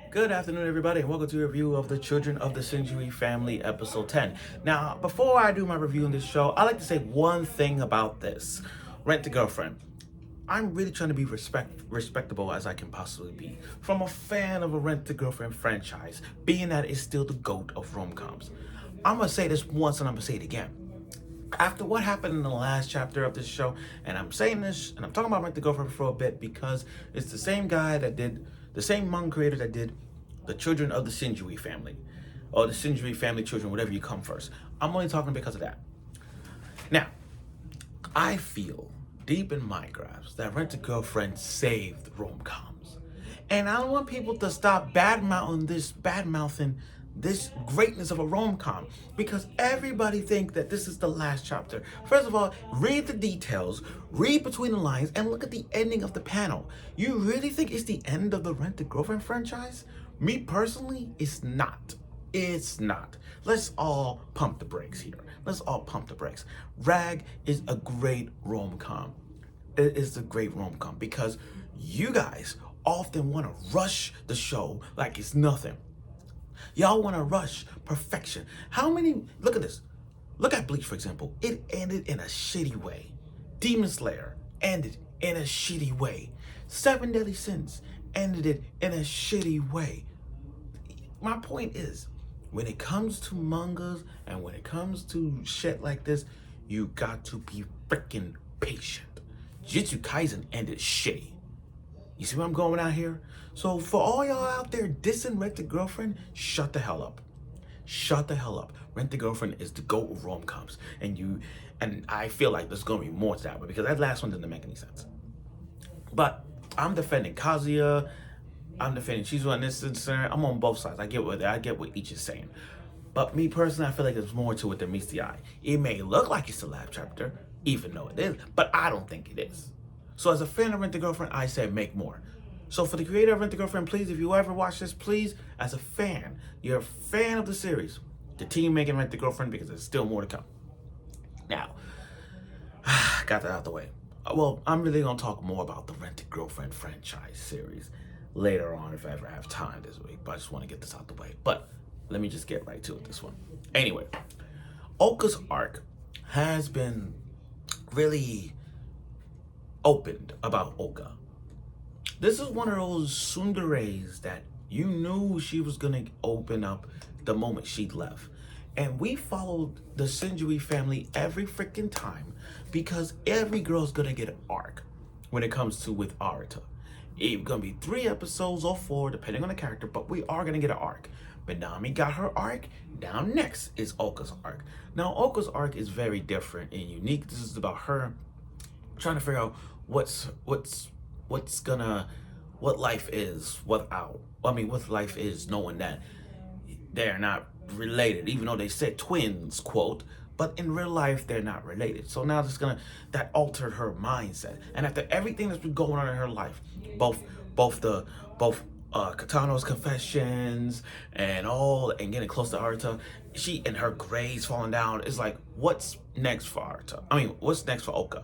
Good afternoon, everybody, and welcome to a review of The Children of the Shiunji Family, Episode 10. Now, before I do my review on this show, I like to say one thing about this. Rent a Girlfriend. I'm really trying to be respectable as I can possibly be. From a fan of a Rent a Girlfriend franchise, being that it's still the GOAT of rom-coms. I'm going to say this once and I'm going to say it again. After what happened in the last chapter of this show, and I'm saying this, and I'm talking about Rent the Girlfriend for a bit because it's the same guy that did, the same manga creator that did The Children of the Shiunji Family, or the Shiunji Family Children, whatever you come first. I'm only talking because of that. Now, I feel deep in my grasp that Rent a Girlfriend saved rom-coms. And I don't want people to stop bad-mouthing this greatness of a rom-com because everybody think that this is the last chapter. First of all, read the details, read between the lines, and look at the ending of the panel. You really think it's the end of the Rent a Girlfriend franchise? Me personally, it's not. It's not. Let's all pump the brakes here. Let's all pump the brakes. Rag is a great rom-com. It is a great rom-com because you guys often want to rush the show like it's nothing. Y'all want to rush perfection. How many, look at this. Look at Bleach, for example. It ended in a shitty way. Demon Slayer ended in a shitty way. Seven Deadly Sins ended it in a shitty way. My point is, when it comes to mangas and when it comes to shit like this, you got to be freaking patient. Jujutsu Kaisen ended shitty. You see where I'm going out here? So for all y'all out there dissing Rent a Girlfriend, shut the hell up. Shut the hell up. Rent a Girlfriend is the GOAT of rom-coms. And I feel like there's gonna be more to that, but because that last one didn't make any sense. But I'm defending Kazuya. I'm defending Shizuo in this instance. I'm on both sides. I get what each is saying. But me personally, I feel like there's more to it than meets the eye. It may look like it's the last chapter, even though it is, but I don't think it is. So as a fan of Rent a Girlfriend, I say make more. So for the creator of Rent a Girlfriend, please, if you ever watch this, please, as a fan, you're a fan of the series, continue making Rent a Girlfriend because there's still more to come. Now, got that out the way. Well, I'm really gonna talk more about the Rent a Girlfriend franchise series later on if I ever have time this week, but I just want to get this out the way. But let me just get right to it, this one. Anyway, Ouka's arc has been really opened about Ouka. This is one of those tsunderes that you knew she was gonna open up the moment she left. And we followed the Shiunji family every freaking time because every girl's gonna get an arc when it comes to with Arata. It's gonna be 3 episodes or 4 depending on the character, but we are gonna get an arc. Minami got her arc. Now next is Ouka's arc. Now Ouka's arc is very different and unique. This is about her trying to figure out what life is without, what life is knowing that they're not related, even though they said twins, quote, but in real life they're not related. So now that altered her mindset. And after everything that's been going on in her life, both Katano's confessions and getting close to Arata, she and her grades falling down, is like, what's next for Arata? What's next for Ouka?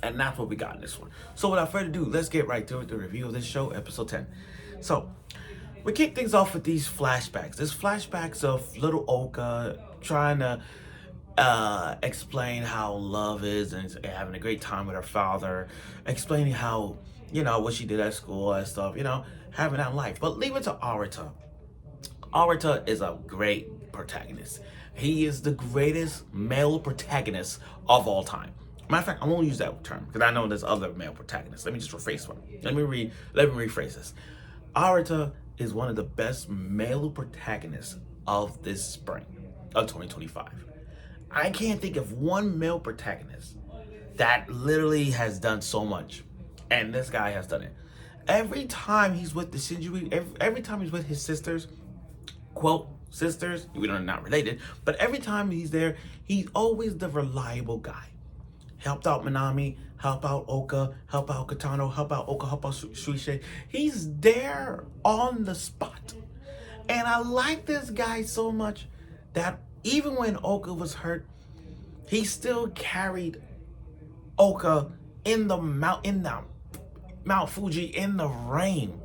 And that's what we got in this one. So without further ado, let's get right to it, the review of this show, episode 10. So, we kick things off with these flashbacks. There's flashbacks of little Ouka trying to explain how love is and having a great time with her father, explaining how, what she did at school and stuff, having that life. But leave it to Arata. Arata is a great protagonist. He is the greatest male protagonist of all time. Matter of fact, I won't use that term because I know there's other male protagonists. Let me just rephrase one. Let me rephrase this. Arata is one of the best male protagonists of this spring of 2025. I can't think of one male protagonist that literally has done so much, and this guy has done it. Every time he's with the Shiunji, every time he's with his sisters, quote, sisters, we are not related, but every time he's there, he's always the reliable guy. Helped out Minami, help out Ouka, help out Katano, help out Ouka, help out Shueisha. He's there on the spot. And I like this guy so much that even when Ouka was hurt, he still carried Ouka in the Mount Fuji in the rain.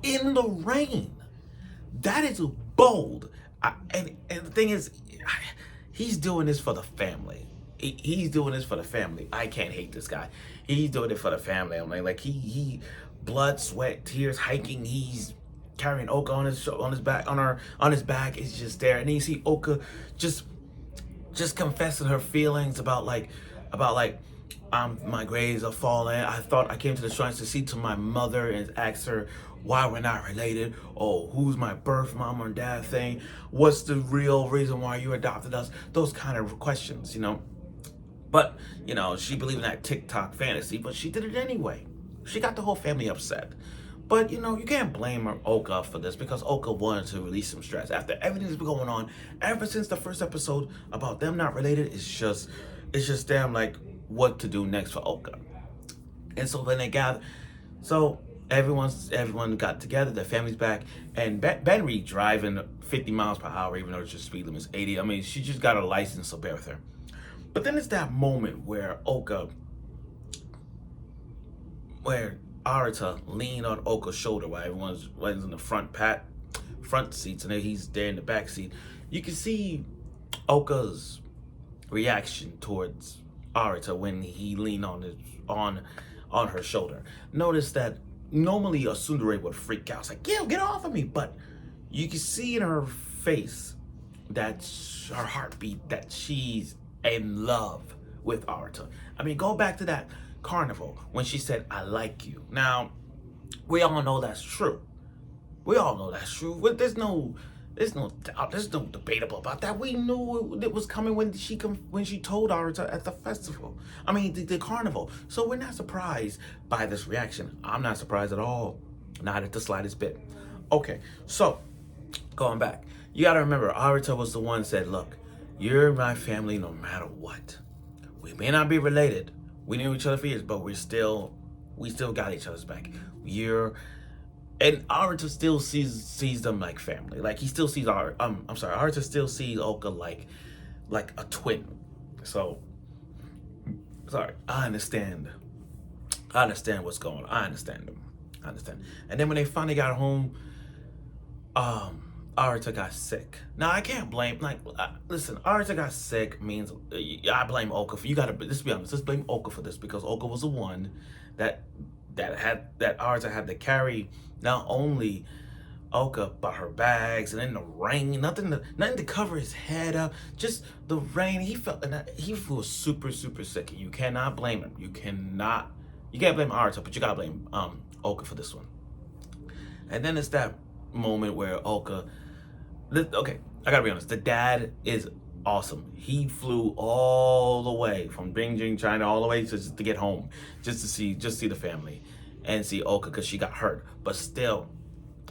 in the rain. That is bold. And the thing is, he's doing this for the family. He's doing this for the family. I can't hate this guy. He's doing it for the family. I'm like he blood, sweat, tears, hiking. He's carrying Ouka on his back, on his back. It's just there, and then you see Ouka just confessing her feelings about my grades are falling. I thought I came to the shrines to see to my mother and ask her why we're not related. Oh, who's my birth mom or dad thing? What's the real reason why you adopted us? Those kind of questions, you know. But, you know, she believed in that TikTok fantasy, but she did it anyway. She got the whole family upset. But, you know, you can't blame her, Ouka, for this, because Ouka wanted to release some stress. After everything that's been going on, ever since the first episode about them not related, it's just damn like what to do next for Ouka. And so then they gather. So everyone got together, their family's back, and Benry driving 50 miles per hour, even though it's just speed limit is 80. I mean, she just got a license, so bear with her. But then it's that moment where Arata leaned on Ouka's shoulder while everyone's in the front seats, and then he's there in the back seat. You can see Ouka's reaction towards Arata when he leaned on her shoulder. Notice that normally a tsundere would freak out. It's like, yeah, get off of me. But you can see in her face that her heartbeat, that she's in love with Arata. I mean, go back to that carnival when she said, I like you. Now, we all know that's true. We all know that's true. There's no doubt, there's no debatable about that. We knew it was coming when she told Arata at the festival. I mean, the carnival. So we're not surprised by this reaction. I'm not surprised at all. Not at the slightest bit. Okay, so going back, you gotta remember, Arata was the one who said, look, you're my family no matter what. We may not be related. We knew each other for years, but we still got each other's back. And Arata still sees them like family. Like he still sees Arata still sees Ouka like a twin. So sorry, I understand what's going on. I understand them. I understand. And then when they finally got home, Arata got sick. Now I can't blame, listen, Arata got sick means I blame Ouka for, let's be honest, let's blame Ouka for this, because Ouka was the one that Arata had to carry not only Ouka but her bags, and in the rain, nothing to cover his head up, just the rain. He was super sick. You cannot blame him. You can't blame Arata, but you gotta blame Ouka for this one. And then it's that moment where Ouka, okay, I gotta be honest, the dad is awesome. He flew all the way from Beijing, China, all the way to get home, just to see the family and see Ouka, because she got hurt. But still,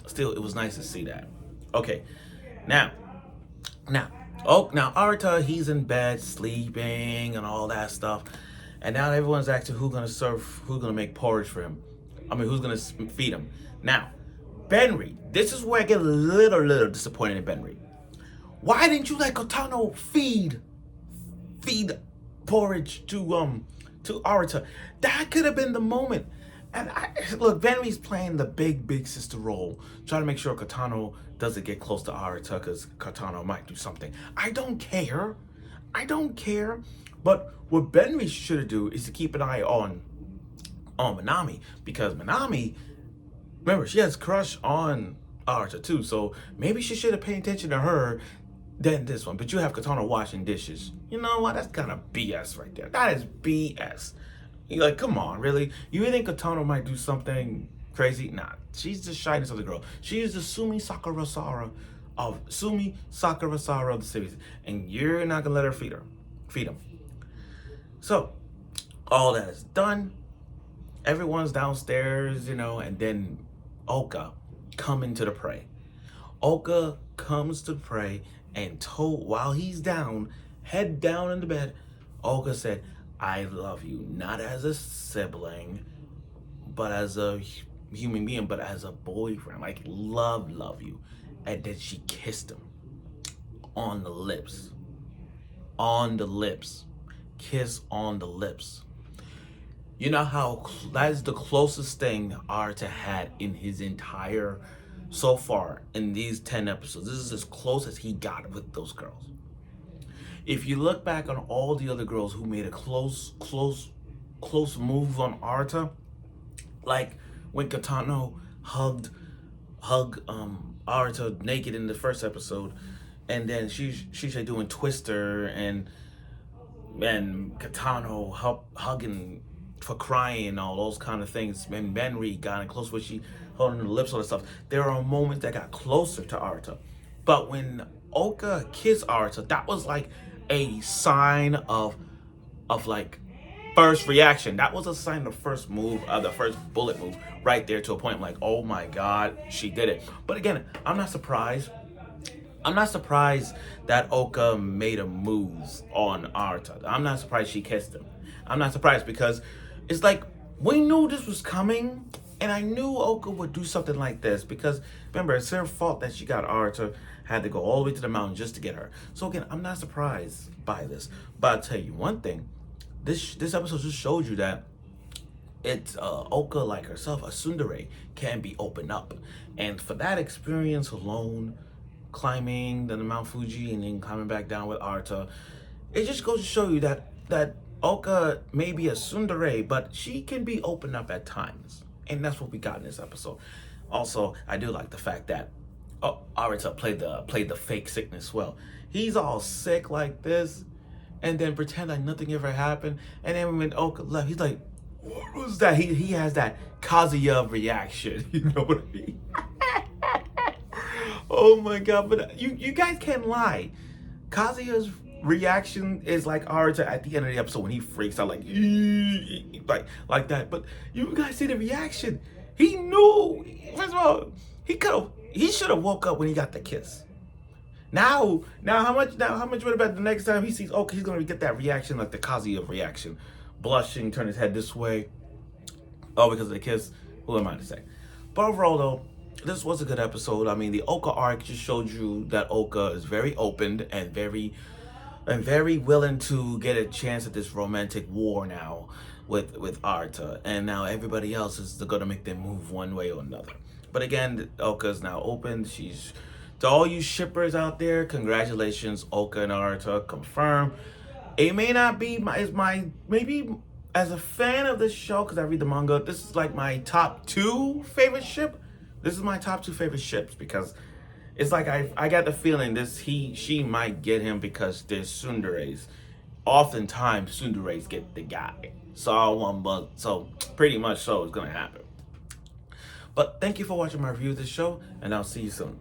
it was nice to see that. Okay, now Arata, he's in bed sleeping and all that stuff, and now everyone's asking who's gonna make porridge for him. I mean, who's gonna feed him? Now, Benry, this is where I get a little disappointed in Benry. Why didn't you let Kotano feed porridge to Arata? That could have been the moment. And look, Benry's playing the big sister role, trying to make sure Kotano doesn't get close to Arata, because Kotano might do something. I don't care. But what Benry should do is to keep an eye on Minami, because Minami, remember, she has a crush on Arata too, so maybe she should have paid attention to her than this one. But you have Katana washing dishes. You know what? That's kind of BS right there. That is BS. You're like, come on, really? You really think Katana might do something crazy? Nah, she's the shyness of the girl. She is the Sumi Sakurasara of the series, and you're not gonna let her feed him. So all that is done. Everyone's downstairs, you know, and then Ouka coming to the prey. Ouka comes to pray, and while he's down, head down in the bed, Ouka said, I love you, not as a sibling, but as a human being, but as a boyfriend, like love you. And then she kissed him on the lips, kiss on the lips. You know how that is the closest thing Arata had in his entire so far in these 10 episodes. This is as close as he got with those girls. If you look back on all the other girls who made a close move on Arata, like when Katano hug Arata naked in the first episode, and then she's doing Twister and Katano hugging for crying and all those kind of things. And Benri got in close where she holding her lips, all that stuff. There are moments that got closer to Arata, but when Ouka kissed Arata, that was like a sign of like first reaction. That was a sign of the first move, the first bullet move, right there to a point like, oh my God, she did it. But again, I'm not surprised. I'm not surprised that Ouka made a move on Arata. I'm not surprised she kissed him. I'm not surprised because it's like we knew this was coming, and I knew Ouka would do something like this because remember, it's her fault that she got Arata, had to go all the way to the mountain just to get her. So again, I'm not surprised by this. But I'll tell you one thing, this episode just showed you that it's Ouka like herself, a tsundere, can be opened up. And for that experience alone, climbing the Mount Fuji and then coming back down with Arata, it just goes to show you that Ouka may be a tsundere, but she can be opened up at times. And that's what we got in this episode. Also, I do like the fact that Arata played the fake sickness well. He's all sick like this, and then pretend like nothing ever happened. And then when Ouka left, he's like, "What was that?" He has that Kazuya reaction. You know what I mean? Oh my God! But you guys can't lie. Kazuya's reaction is like Arata at the end of the episode when he freaks out like like that. But you guys see the reaction. He knew. First of all, he should have woke up when he got the kiss. Now how much would about the next time he sees he's gonna get that reaction like the Kazuya reaction, blushing, turn his head this way. Oh, because of the kiss. Who am I to say? But overall though, this was a good episode. I mean, the Ouka arc just showed you that Ouka is very open and very willing to get a chance at this romantic war now with Arata, and now everybody else is gonna make them move one way or another. But again, Ouka is now open. She's to all you shippers out there. Congratulations, Ouka and Arata confirmed. It may not be maybe as a fan of this show because I read the manga. This is like my top 2 favorite ship. This is my top 2 favorite ships because it's like I got the feeling she might get him because there's tsunderes. Oftentimes tsunderes get the guy. So pretty much so it's gonna happen. But thank you for watching my review of this show, and I'll see you soon.